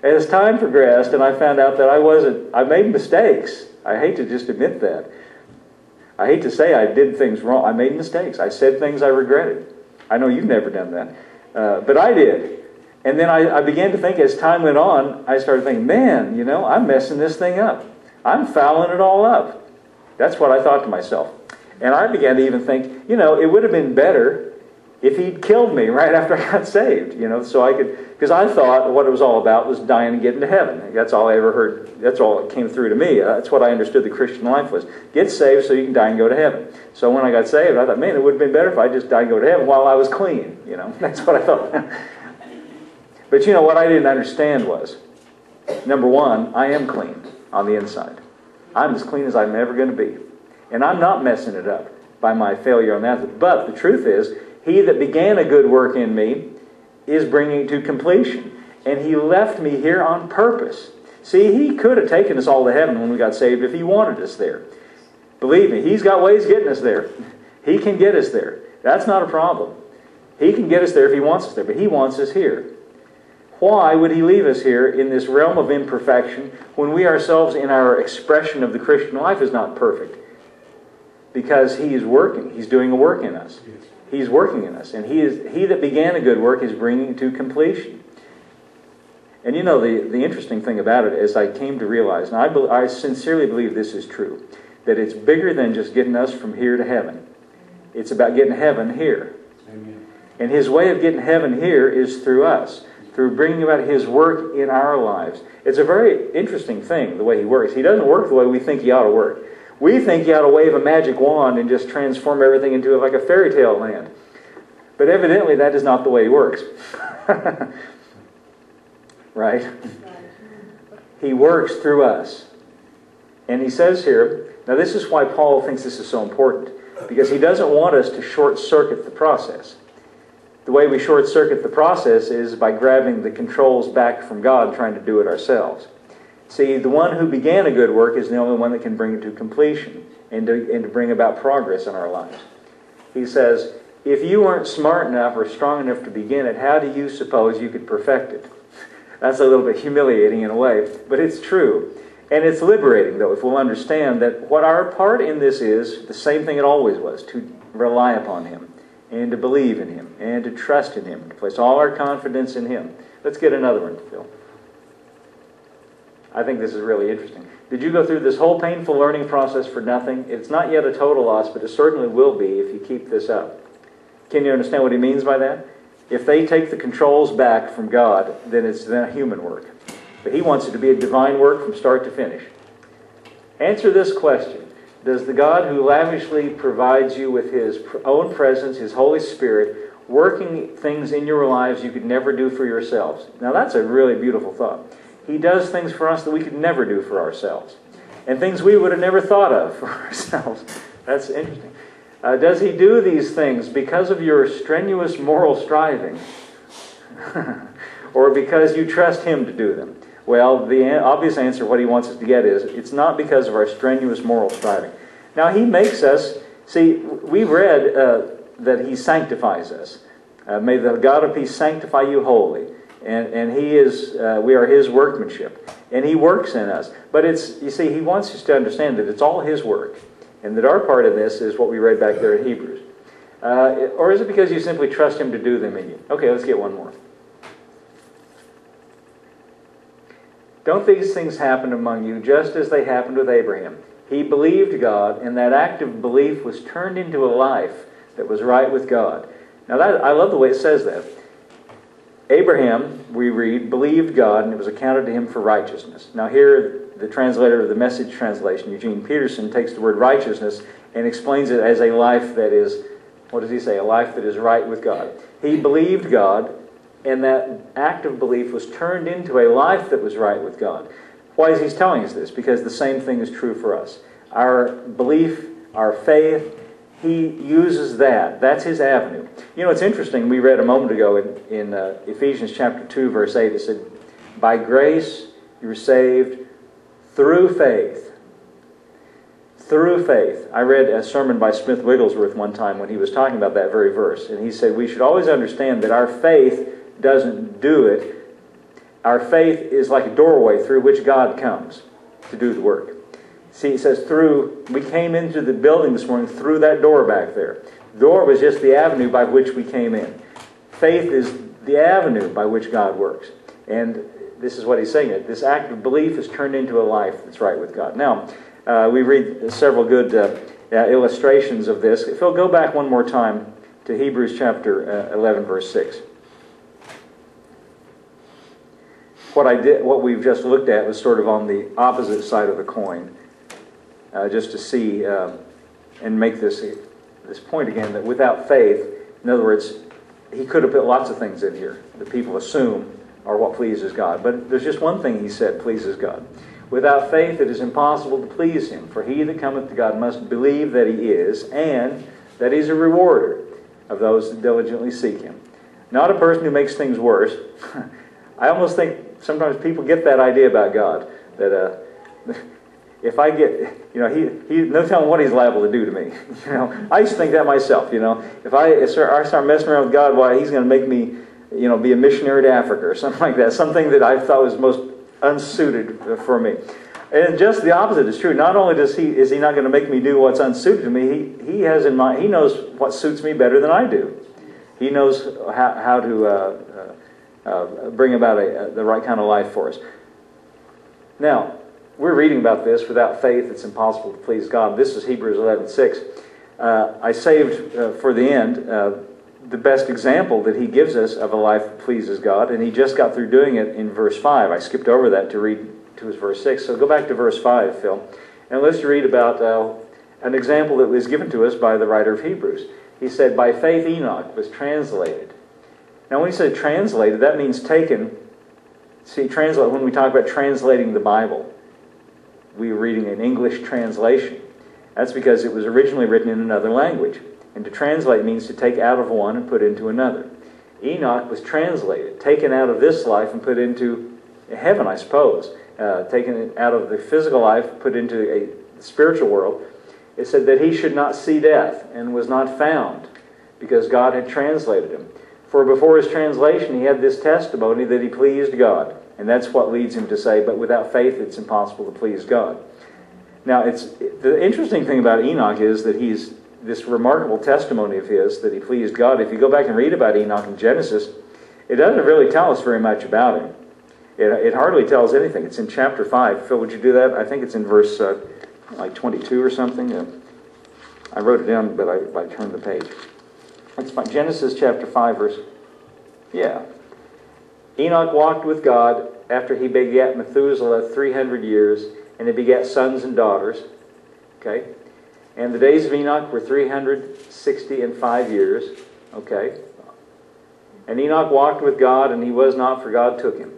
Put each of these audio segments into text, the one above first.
As time progressed and I found out that I made mistakes. I hate to just admit that. I hate to say I did things wrong. I made mistakes. I said things I regretted. I know you've never done that. But I did. And then I began to think as time went on, I started thinking, man, you know, I'm messing this thing up. I'm fouling it all up. That's what I thought to myself. And I began to even think, you know, it would have been better if he'd killed me right after I got saved, you know, so I could, because I thought what it was all about was dying and getting to heaven. That's all I ever heard. That's all that came through to me. That's what I understood the Christian life was. Get saved so you can die and go to heaven. So when I got saved, I thought, man, it would have been better if I just died and go to heaven while I was clean, you know. That's what I thought. But you know, what I didn't understand was, number one, I am clean on the inside. I'm as clean as I'm ever going to be. And I'm not messing it up by my failure on that. But the truth is, he that began a good work in me is bringing it to completion. And he left me here on purpose. See, he could have taken us all to heaven when we got saved if he wanted us there. Believe me, he's got ways getting us there. He can get us there. That's not a problem. He can get us there if he wants us there, but he wants us here. Why would he leave us here in this realm of imperfection when we ourselves in our expression of the Christian life is not perfect? Because he is working. He's doing a work in us. He's working in us. And he that began a good work is bringing it to completion. And you know, the interesting thing about it is I came to realize, and I sincerely believe this is true, that it's bigger than just getting us from here to heaven. It's about getting heaven here. Amen. And his way of getting heaven here is through us, through bringing about his work in our lives. It's a very interesting thing, the way he works. He doesn't work the way we think he ought to work. We think he ought to wave a magic wand and just transform everything into like a fairy tale land. But evidently that is not the way he works. Right? He works through us. And he says here, now this is why Paul thinks this is so important, because he doesn't want us to short-circuit the process. The way we short-circuit the process is by grabbing the controls back from God and trying to do it ourselves. See, the one who began a good work is the only one that can bring it to completion and to bring about progress in our lives. He says, if you weren't smart enough or strong enough to begin it, how do you suppose you could perfect it? That's a little bit humiliating in a way, but it's true. And it's liberating, though, if we'll understand that what our part in this is the same thing it always was, to rely upon him and to believe in him and to trust in him, to place all our confidence in him. Let's get another one, Phil. I think this is really interesting. Did you go through this whole painful learning process for nothing? It's not yet a total loss, but it certainly will be if you keep this up. Can you understand what he means by that? If they take the controls back from God, then it's then human work. But he wants it to be a divine work from start to finish. Answer this question. Does the God who lavishly provides you with his own presence, his Holy Spirit, working things in your lives you could never do for yourselves? Now that's a really beautiful thought. He does things for us that we could never do for ourselves. And things we would have never thought of for ourselves. That's interesting. Does he do these things because of your strenuous moral striving? Or because you trust him to do them? Well, the obvious answer, what he wants us to get is, it's not because of our strenuous moral striving. Now, he makes us, see, we read that he sanctifies us. May the God of peace sanctify you wholly. And he is, we are his workmanship. And he works in us. But it's, you see, he wants us to understand that it's all his work. And that our part of this is what we read back there in Hebrews. Or is it because you simply trust him to do them in you? Okay, let's get one more. Don't these things happen among you just as they happened with Abraham? He believed God, and that act of belief was turned into a life that was right with God. Now, I love the way it says that. Abraham, we read, believed God, and it was accounted to him for righteousness. Now here, the translator of the Message translation, Eugene Peterson, takes the word righteousness and explains it as a life that is, what does he say? A life that is right with God. He believed God, and that act of belief was turned into a life that was right with God. Why is he telling us this? Because the same thing is true for us. Our belief, our faith, he uses that. That's his avenue. You know, it's interesting. We read a moment ago in Ephesians chapter 2, verse 8, it said, by grace you were saved through faith. Through faith. I read a sermon by Smith Wigglesworth one time when he was talking about that very verse. And he said we should always understand that our faith doesn't do it. our faith is like a doorway through which God comes to do the work. See, it says we came into the building this morning through that door back there. The door was just the avenue by which we came in. Faith is the avenue by which God works. And this is what he's saying. This act of belief is turned into a life that's right with God. Now, we read several good illustrations of this. If you'll go back one more time to Hebrews chapter 11, verse 6. What we've just looked at was sort of on the opposite side of the coin. Just to see and make this point again, that without faith, in other words, he could have put lots of things in here that people assume are what pleases God. But there's just one thing he said pleases God. Without faith it is impossible to please him, for he that cometh to God must believe that he is, and that he's a rewarder of those that diligently seek him. Not a person who makes things worse. I almost think sometimes people get that idea about God, that if I get, he no telling what he's liable to do to me. I used to think that myself. If I start messing around with God, why he's going to make me, be a missionary to Africa or something like that. Something that I thought was most unsuited for me. And just the opposite is true. Not only is he not going to make me do what's unsuited to me, he has in mind, he knows what suits me better than I do. He knows how to bring about the right kind of life for us. Now, we're reading about this. Without faith, it's impossible to please God. This is Hebrews 11:6. I saved for the end the best example that he gives us of a life that pleases God, and he just got through doing it in verse 5. I skipped over that to read to his verse 6. So go back to verse 5, Phil, and let's read about an example that was given to us by the writer of Hebrews. He said, by faith Enoch was translated. Now when he said translated, that means taken. See, when we talk about translating the Bible, we were reading an English translation. That's because it was originally written in another language. And to translate means to take out of one and put into another. Enoch was translated, taken out of this life and put into heaven, I suppose. Taken out of the physical life, put into a spiritual world. It said that he should not see death and was not found because God had translated him. For before his translation he had this testimony that he pleased God. And that's what leads him to say, but without faith it's impossible to please God. Now, the interesting thing about Enoch is that he's this remarkable testimony of his that he pleased God. If you go back and read about Enoch in Genesis, it doesn't really tell us very much about him. It hardly tells anything. It's in chapter 5. Phil, would you do that? I think it's in verse 22 or something. I wrote it down, but I turned the page. It's Genesis chapter 5, verse... Yeah. Enoch walked with God after he begat Methuselah 300 years, and he begat sons and daughters. Okay? And the days of Enoch were 365 years. Okay? And Enoch walked with God, and he was not, for God took him.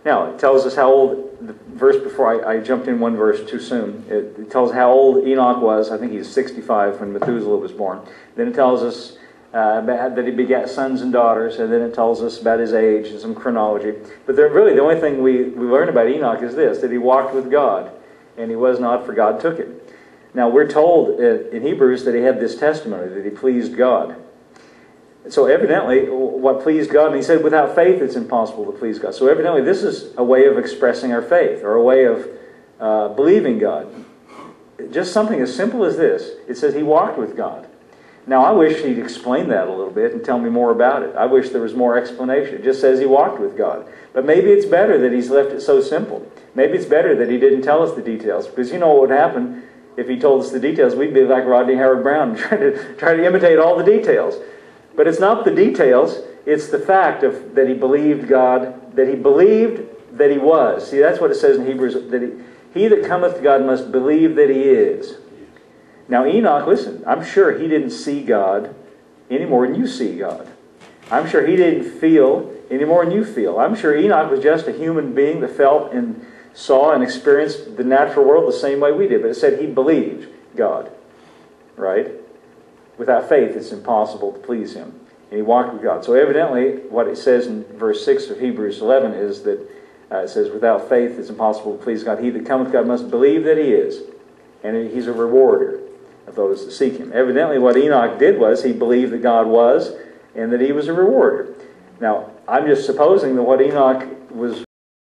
Now, it tells us how old, the verse before, I jumped in one verse too soon. It tells how old Enoch was. I think he was 65 when Methuselah was born. Then it tells us that he begat sons and daughters, and then it tells us about his age and some chronology. But really, the only thing we learn about Enoch is this, that he walked with God, and he was not, for God took him. Now, we're told in Hebrews that he had this testimony, that he pleased God. So evidently, what pleased God, and he said, without faith it's impossible to please God. So evidently, this is a way of expressing our faith, or a way of believing God. Just something as simple as this. It says he walked with God. Now, I wish he'd explain that a little bit and tell me more about it. I wish there was more explanation. It just says he walked with God. But maybe it's better that he's left it so simple. Maybe it's better that he didn't tell us the details. Because you know what would happen if he told us the details? We'd be like Rodney Howard-Browne, try to imitate all the details. But it's not the details. It's the fact that he believed God, that he believed that he was. See, that's what it says in Hebrews, that he that cometh to God must believe that he is. Now Enoch, listen, I'm sure he didn't see God any more than you see God. I'm sure he didn't feel any more than you feel. I'm sure Enoch was just a human being that felt and saw and experienced the natural world the same way we did. But it said he believed God, right? Without faith, it's impossible to please him. And he walked with God. So evidently, what it says in verse 6 of Hebrews 11 is that it says, without faith, it's impossible to please God. He that cometh to God must believe that he is. And he's a rewarder of those that seek him. Evidently, what Enoch did was he believed that God was and that he was a rewarder. Now, I'm just supposing that what Enoch was